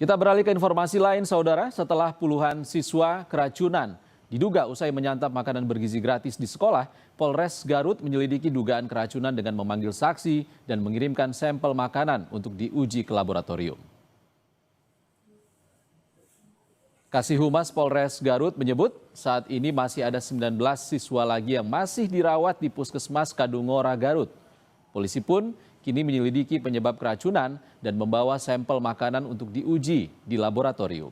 Kita beralih ke informasi lain, saudara. Setelah puluhan siswa keracunan diduga usai menyantap makanan bergizi gratis di sekolah, Polres Garut menyelidiki dugaan keracunan dengan memanggil saksi dan mengirimkan sampel makanan untuk diuji ke laboratorium. Kasih Humas Polres Garut menyebut saat ini masih ada 19 siswa lagi yang masih dirawat di Puskesmas Kadungora, Garut. Polisi pun kini menyelidiki penyebab keracunan dan membawa sampel makanan untuk diuji di laboratorium.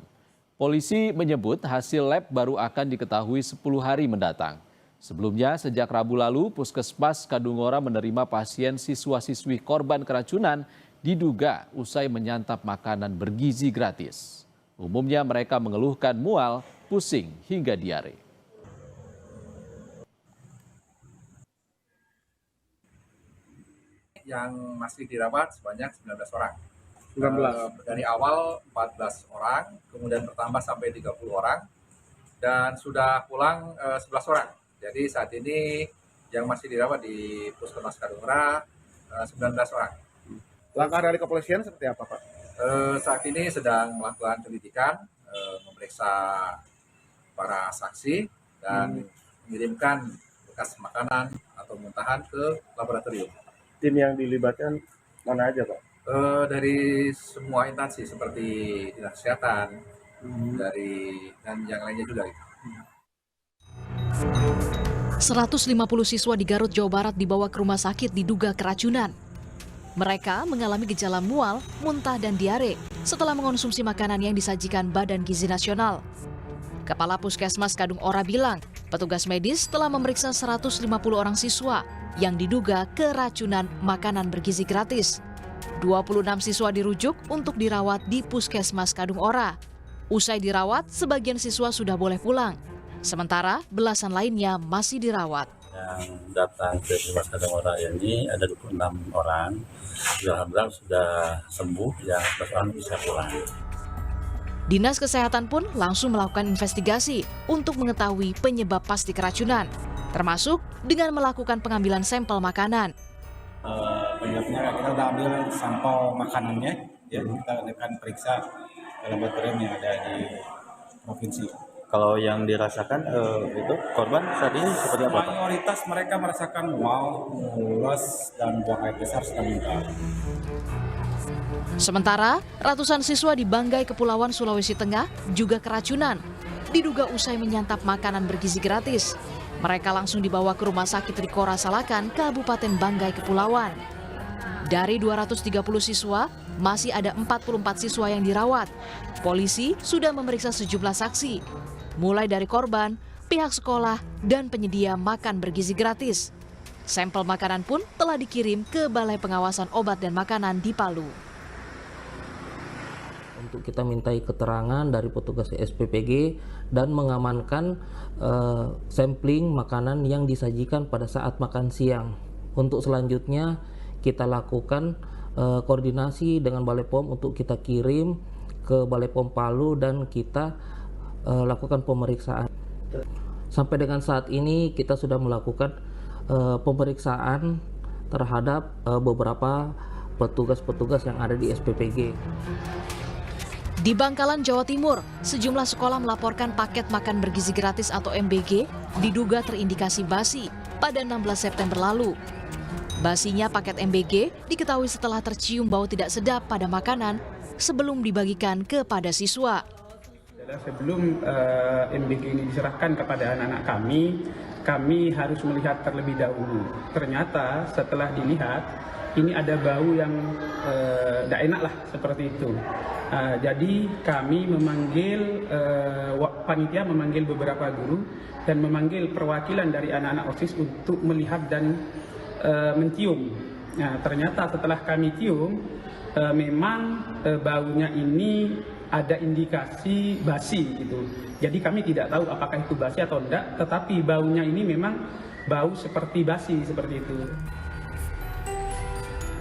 Polisi menyebut hasil lab baru akan diketahui 10 hari mendatang. Sebelumnya, sejak Rabu lalu, Puskesmas Kadungora menerima pasien siswa-siswi korban keracunan diduga usai menyantap makanan bergizi gratis. Umumnya mereka mengeluhkan mual, pusing, hingga diare. Yang masih dirawat sebanyak 19 orang. 19. Dari awal 14 orang, kemudian bertambah sampai 30 orang, dan sudah pulang 11 orang. Jadi saat ini yang masih dirawat di Puskesmas Kadungora 19 orang. Langkah dari kepolisian seperti apa, Pak? Saat ini sedang melakukan penyelidikan, memeriksa para saksi, dan mengirimkan bekas makanan atau muntahan ke laboratorium. Tim yang dilibatkan mana aja, Pak? Dari semua instansi seperti Dinas Kesehatan, dan yang lainnya juga. 150 siswa di Garut, Jawa Barat dibawa ke rumah sakit diduga keracunan. Mereka mengalami gejala mual, muntah, dan diare setelah mengonsumsi makanan yang disajikan Badan Gizi Nasional. Kepala Puskesmas Kadungora bilang, petugas medis telah memeriksa 150 orang siswa yang diduga keracunan makanan bergizi gratis. 26 siswa dirujuk untuk dirawat di Puskesmas Kadungora. Usai dirawat, sebagian siswa sudah boleh pulang. Sementara belasan lainnya masih dirawat. Yang datang ke Puskesmas Kadungora ini ada 26 orang. Alhamdulillah sudah sembuh, yang 11 orang bisa pulang. Dinas Kesehatan pun langsung melakukan investigasi untuk mengetahui penyebab pasti keracunan, termasuk dengan melakukan pengambilan sampel makanan. Penyebabnya kita sudah ambil sampel makanannya, ya kita akan periksa ke laboratorium yang ada di provinsi. Kalau yang dirasakan itu korban saat ini seperti apa, Pak? Mayoritas mereka merasakan mual, mules, dan buang air besar serta muntah. Sementara, ratusan siswa di Banggai, Kepulauan Sulawesi Tengah juga keracunan, diduga usai menyantap makanan bergizi gratis. Mereka langsung dibawa ke Rumah Sakit Rikora Salakan, Kabupaten Banggai, Kepulauan. Dari 230 siswa, masih ada 44 siswa yang dirawat. Polisi sudah memeriksa sejumlah saksi, mulai dari korban, pihak sekolah, dan penyedia makan bergizi gratis. Sampel makanan pun telah dikirim ke Balai Pengawasan Obat dan Makanan di Palu. Untuk kita mintai keterangan dari petugas SPPG dan mengamankan sampling makanan yang disajikan pada saat makan siang. Untuk selanjutnya kita lakukan koordinasi dengan Balai POM untuk kita kirim ke Balai POM Palu dan kita lakukan pemeriksaan. Sampai dengan saat ini kita sudah melakukan pemeriksaan terhadap beberapa petugas-petugas yang ada di SPPG. Di Bangkalan, Jawa Timur, sejumlah sekolah melaporkan paket makan bergizi gratis atau MBG diduga terindikasi basi pada 16 September lalu. Basinya paket MBG diketahui setelah tercium bau tidak sedap pada makanan sebelum dibagikan kepada siswa. Sebelum MBG ini diserahkan kepada anak-anak kami harus melihat terlebih dahulu. Ternyata setelah dilihat, ini ada bau yang tidak enak lah, seperti itu. Jadi kami memanggil, panitia memanggil beberapa guru dan memanggil perwakilan dari anak-anak OSIS untuk melihat dan mencium. Nah, ternyata setelah kami cium, memang baunya ini ada indikasi basi gitu. Jadi kami tidak tahu apakah itu basi atau tidak, tetapi baunya ini memang bau seperti basi, seperti itu.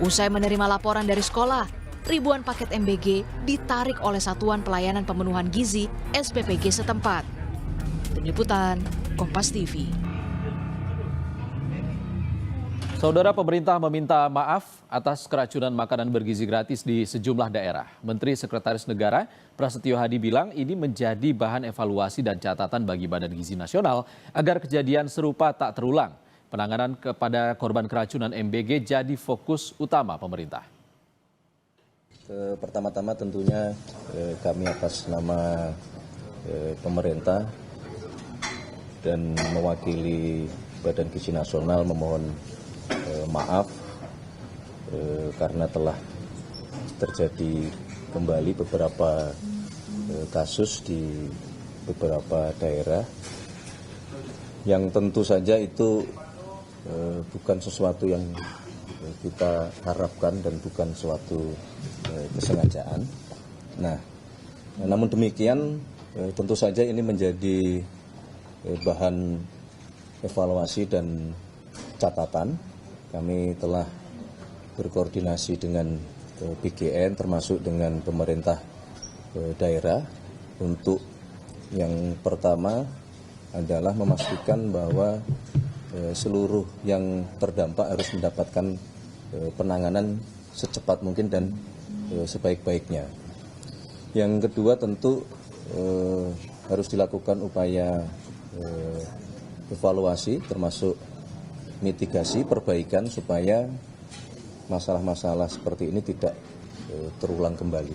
Usai menerima laporan dari sekolah, ribuan paket MBG ditarik oleh Satuan Pelayanan Pemenuhan Gizi SPPG setempat. Tim Liputan, Kompas TV. Saudara, pemerintah meminta maaf atas keracunan makanan bergizi gratis di sejumlah daerah. Menteri Sekretaris Negara Prasetyo Hadi bilang ini menjadi bahan evaluasi dan catatan bagi Badan Gizi Nasional agar kejadian serupa tak terulang. Penanganan kepada korban keracunan MBG jadi fokus utama pemerintah. Pertama-tama tentunya kami atas nama pemerintah dan mewakili Badan Gizi Nasional memohon maaf karena telah terjadi kembali beberapa kasus di beberapa daerah yang tentu saja itu bukan sesuatu yang kita harapkan dan bukan suatu kesengajaan. Nah, namun demikian tentu saja ini menjadi bahan evaluasi dan catatan. Kami telah berkoordinasi dengan BGN termasuk dengan pemerintah daerah untuk yang pertama adalah memastikan bahwa seluruh yang terdampak harus mendapatkan penanganan secepat mungkin dan sebaik-baiknya. Yang kedua tentu harus dilakukan upaya evaluasi termasuk mitigasi, perbaikan supaya masalah-masalah seperti ini tidak terulang kembali.